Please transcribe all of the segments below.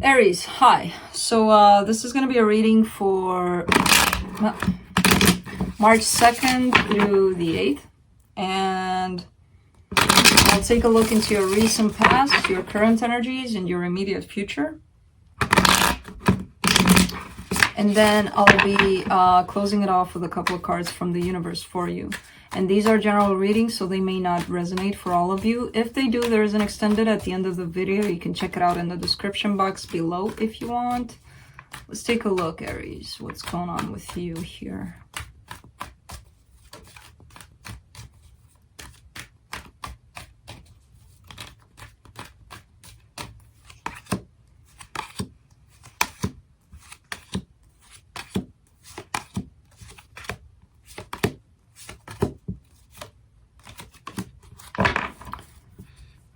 Aries, hi. So this is going to be a reading for March 2nd through the 8th. And I'll take a look into your recent past, your current energies, and your immediate future. And then I'll be closing it off with a couple of cards from the universe for you. And these are general readings, so they may not resonate for all of you. If they do, there is an extended at the end of the video. You can check it out in the description box below if you want. Let's take a look, Aries. What's going on with you here?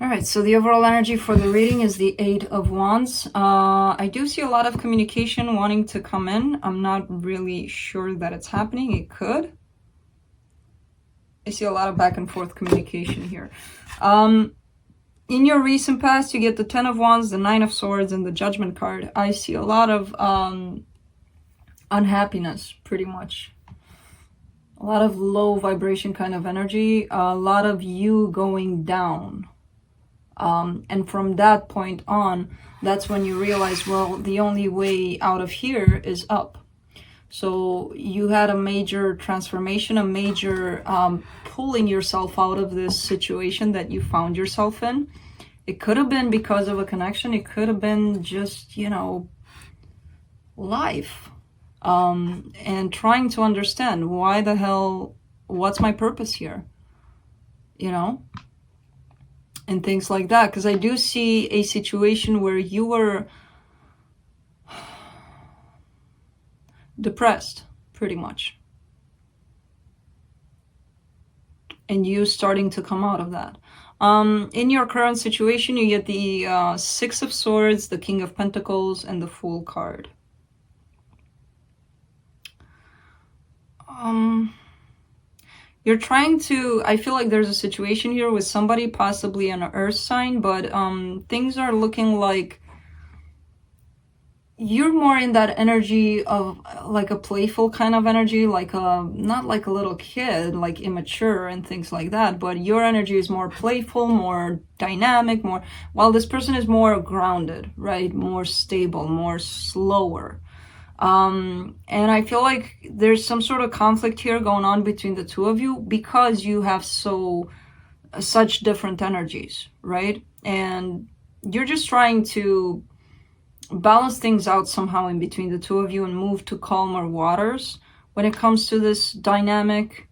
Alright, so the overall energy for the reading is the 8 of Wands. I do see a lot of communication wanting to come in. I'm not really sure that it's happening. It could. I see a lot of back and forth communication here. In your recent past, you get the 10 of Wands, the 9 of Swords, and the Judgment card. I see a lot of unhappiness, pretty much. A lot of low vibration kind of energy. A lot of you going down. And from that point on, that's when you realize, well, the only way out of here is up. So you had a major transformation, a major pulling yourself out of this situation that you found yourself in. It could have been because of a connection. It could have been just, you know, life. And trying to understand why the hell, what's my purpose here? You know? And things like that, because I do see a situation where you were depressed, pretty much, and you starting to come out of that. In your current situation, you get the 6 of Swords, the King of Pentacles, and the Fool card. You're trying to, I feel like there's a situation here with somebody, possibly an earth sign, but things are looking like you're more in that energy of like a playful kind of energy, like not like a little kid, like immature and things like that, but your energy is more playful, more dynamic, more, while this person is more grounded, right? More stable, more slower. And I feel like there's some sort of conflict here going on between the two of you because you have such different energies, right? And you're just trying to balance things out somehow in between the two of you and move to calmer waters when it comes to this dynamic.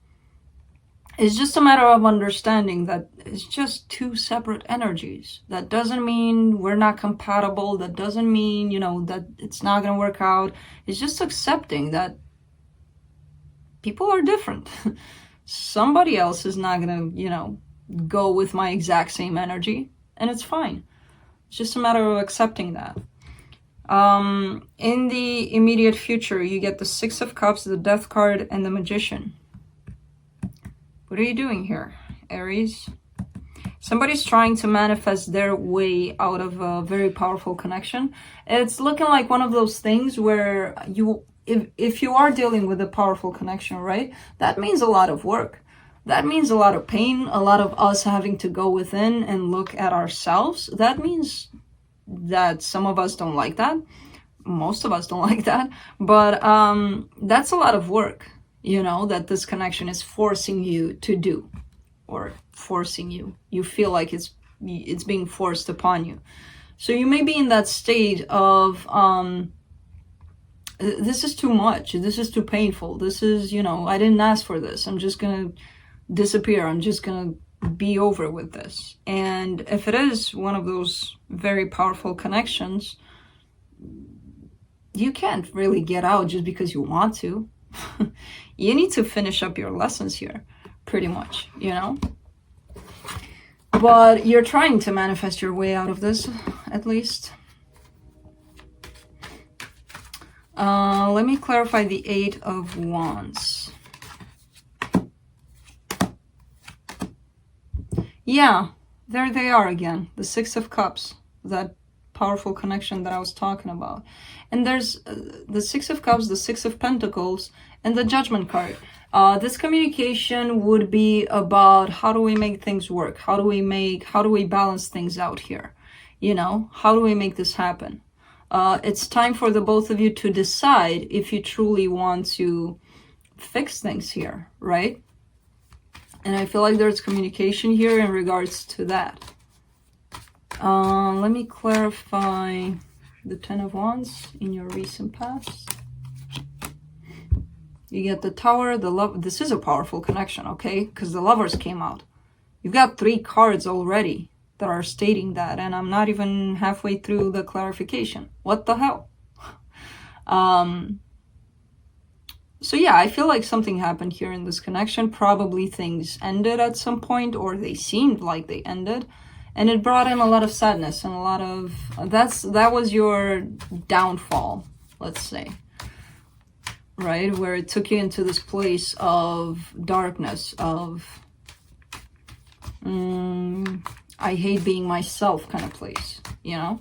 It's just a matter of understanding that it's just two separate energies. That doesn't mean we're not compatible. That doesn't mean, you know, that it's not going to work out. It's just accepting that people are different. Somebody else is not going to, you know, go with my exact same energy, and it's fine. It's just a matter of accepting that. In the immediate future, you get the 6 of Cups, the Death card, and the Magician. What are you doing here, Aries? Somebody's trying to manifest their way out of a very powerful connection. It's looking like one of those things where if you are dealing with a powerful connection, right, that means a lot of work. That means a lot of pain, a lot of us having to go within and look at ourselves. That means that some of us don't like that. Most of us don't like that. But that's a lot of work. You know, that this connection is forcing you to do, or forcing you. You feel like it's being forced upon you. So you may be in that state of, this is too much. This is too painful. This is, you know, I didn't ask for this. I'm just going to disappear. I'm just going to be over with this. And if it is one of those very powerful connections, you can't really get out just because you want to. You need to finish up your lessons here, pretty much, you know? But you're trying to manifest your way out of this, at least. Let me clarify the 8 of Wands. Yeah, there they are again. The 6 of Cups. That powerful connection that I was talking about. And there's the Six of Cups, the Six of Pentacles, and the Judgment card. This communication would be about how do we make things work? How do we balance things out here? You know, how do we make this happen? It's time for the both of you to decide if you truly want to fix things here, right? And I feel like there's communication here in regards to that. Let me clarify the Ten of Wands in your recent past. You get the Tower, the Love. This is a powerful connection, okay? Because the Lovers came out. You've got 3 cards already that are stating that, and I'm not even halfway through the clarification. What the hell? So yeah, I feel like something happened here in this connection. Probably things ended at some point, or they seemed like they ended. And it brought in a lot of sadness and a lot of... That was your downfall, let's say. Right? Where it took you into this place of darkness, of... I hate being myself kind of place, you know?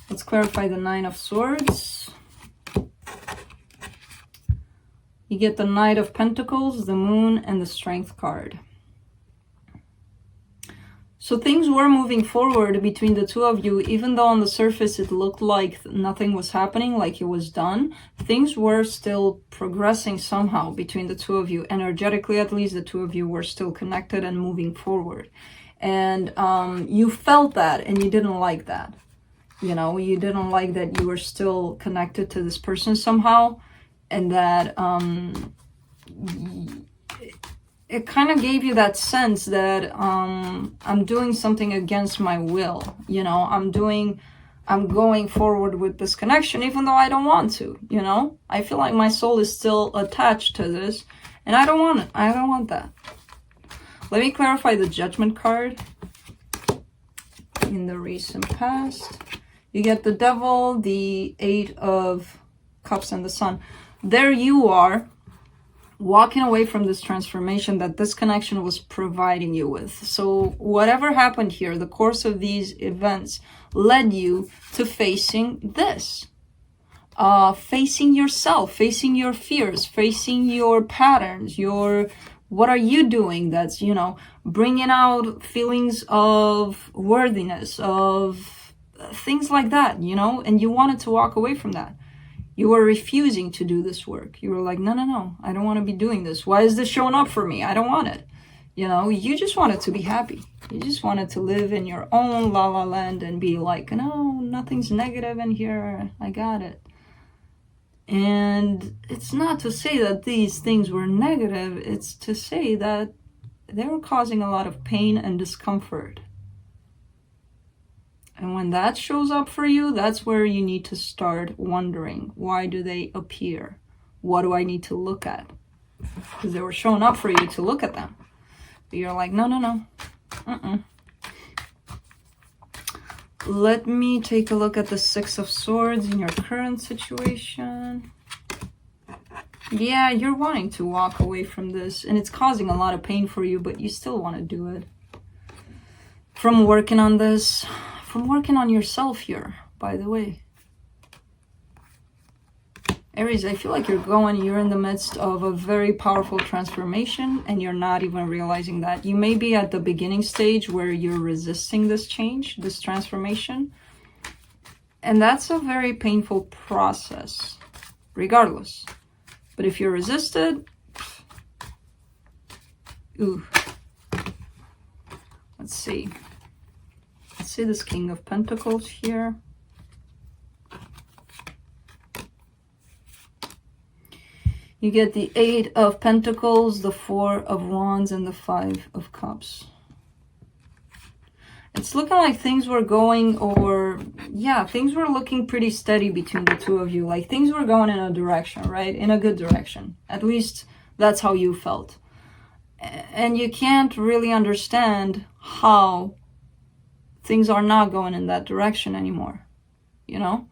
Let's clarify the Nine of Swords. You get the Knight of Pentacles, the Moon, and the Strength card. So things were moving forward between the two of you, even though on the surface it looked like nothing was happening, like it was done. Things were still progressing somehow between the two of you. Energetically, at least, the two of you were still connected and moving forward. And you felt that, and you didn't like that. You know, you didn't like that you were still connected to this person somehow. And that it kind of gave you that sense that I'm doing something against my will. You know, I'm going forward with this connection even though I don't want to, you know? I feel like my soul is still attached to this and I don't want it. I don't want that. Let me clarify the Judgment card in the recent past. You get the Devil, the Eight of Cups, and the Sun. There you are, walking away from this transformation that this connection was providing you with. So whatever happened here, the course of these events led you to facing this. Facing yourself, facing your fears, facing your patterns, what are you doing that's, you know, bringing out feelings of worthiness, of things like that, you know, and you wanted to walk away from that. You were refusing to do this work. You were like, no, I don't want to be doing this. Why is this showing up for me? I don't want it. You know, you just wanted to be happy. You just wanted to live in your own la-la land and be like, no, nothing's negative in here. I got it. And it's not to say that these things were negative. It's to say that they were causing a lot of pain and discomfort. And when that shows up for you, that's where you need to start wondering, why do they appear? What do I need to look at? Because they were showing up for you to look at them. But you're like, no. Let me take a look at the Six of Swords in your current situation. Yeah, you're wanting to walk away from this, and it's causing a lot of pain for you, but you still want to do it. From working on this... From working on yourself here, by the way. Aries, I feel like you're in the midst of a very powerful transformation and you're not even realizing that. You may be at the beginning stage where you're resisting this change, this transformation. And that's a very painful process, regardless. But if you resist it, ooh. Let's see. Let's see this King of Pentacles here. You get the Eight of Pentacles, the Four of Wands, and the Five of Cups. It's looking like things were going, things were looking pretty steady between the two of you. Like things were going in a direction, right? In a good direction. At least that's how you felt. And you can't really understand how things are not going in that direction anymore, you know?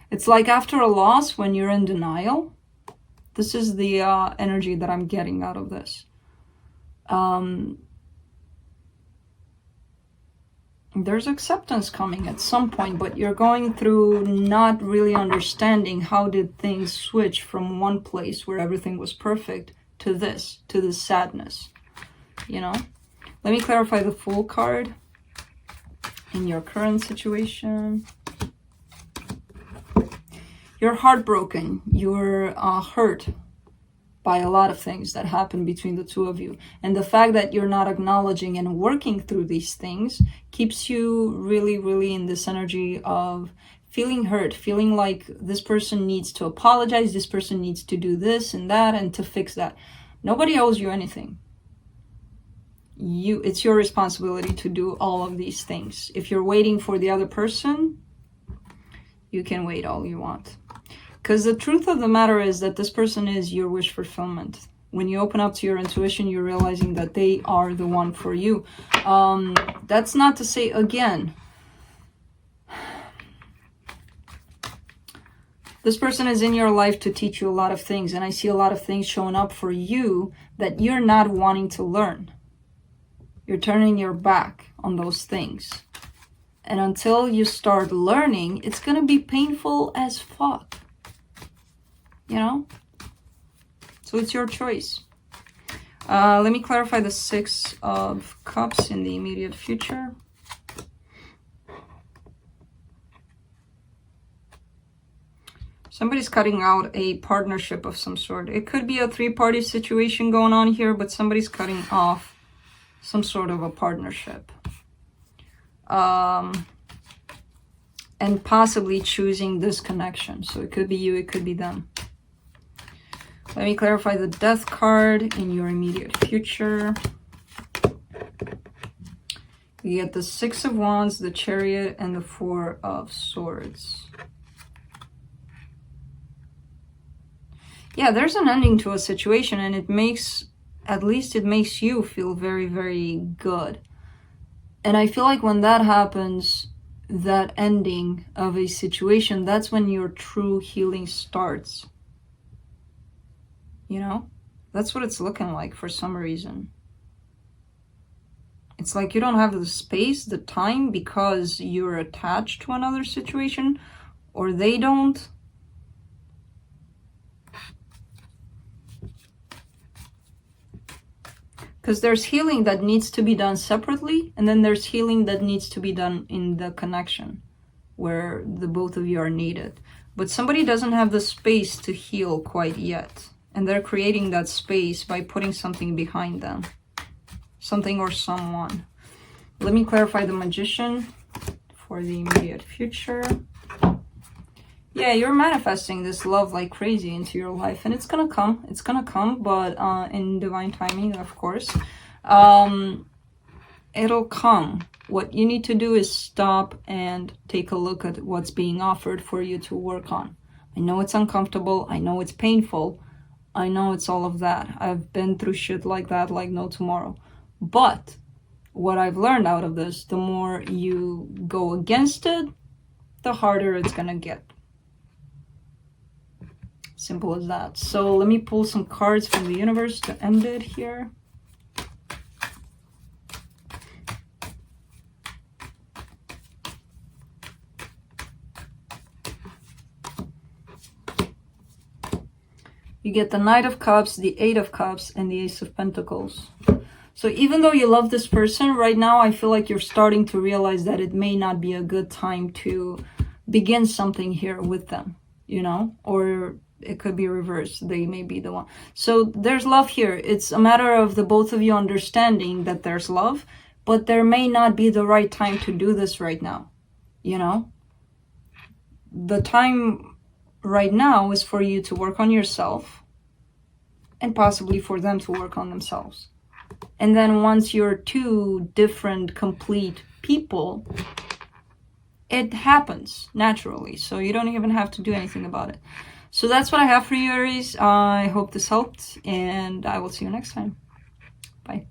It's like after a loss, when you're in denial. This is the energy that I'm getting out of this. there's acceptance coming at some point, but you're going through not really understanding how did things switch from one place where everything was perfect to this sadness, you know? Let me clarify the Fool card in your current situation. You're heartbroken. You're hurt by a lot of things that happen between the two of you. And the fact that you're not acknowledging and working through these things keeps you really, really in this energy of feeling hurt, feeling like this person needs to apologize, this person needs to do this and that and to fix that. Nobody owes you anything. It's your responsibility to do all of these things. If you're waiting for the other person, you can wait all you want. Because the truth of the matter is that this person is your wish fulfillment. When you open up to your intuition, you're realizing that they are the one for you. That's not to say, again, this person is in your life to teach you a lot of things. And I see a lot of things showing up for you that you're not wanting to learn. You're turning your back on those things. And until you start learning, it's going to be painful as fuck. You know? So it's your choice. Let me clarify the Six of Cups in the immediate future. Somebody's cutting out a partnership of some sort. It could be a three-party situation going on here, but somebody's cutting off some sort of a partnership. And possibly choosing this connection. So it could be you, it could be them. Let me clarify the Death card in your immediate future. You get the Six of Wands, the Chariot, and the Four of Swords. Yeah, there's an ending to a situation, and it makes, at least it makes you feel very, very good. And I feel like when that happens, that ending of a situation, that's when your true healing starts. You know? That's what it's looking like for some reason. It's like you don't have the space, the time, because you're attached to another situation, or they don't. Because there's healing that needs to be done separately, and then there's healing that needs to be done in the connection, where the both of you are needed. But somebody doesn't have the space to heal quite yet. And they're creating that space by putting something behind them. Something or someone. Let me clarify the Magician for the immediate future. Yeah, you're manifesting this love like crazy into your life. And it's going to come. It's going to come, but in divine timing, of course. It'll come. What you need to do is stop and take a look at what's being offered for you to work on. I know it's uncomfortable. I know it's painful. I know it's all of that. I've been through shit like that, like no tomorrow. But what I've learned out of this, the more you go against it, the harder it's gonna get. Simple as that. So let me pull some cards from the universe to end it here. You get the Knight of Cups, the Eight of Cups, and the Ace of Pentacles. So even though you love this person, right now I feel like you're starting to realize that it may not be a good time to begin something here with them, you know? Or it could be reversed. They may be the one. So there's love here. It's a matter of the both of you understanding that there's love, but there may not be the right time to do this right now, you know? The time right now is for you to work on yourself and possibly for them to work on themselves. And then once you're two different, complete people, it happens naturally. So you don't even have to do anything about it. So that's what I have for you, Aries. I hope this helped, and I will see you next time. Bye.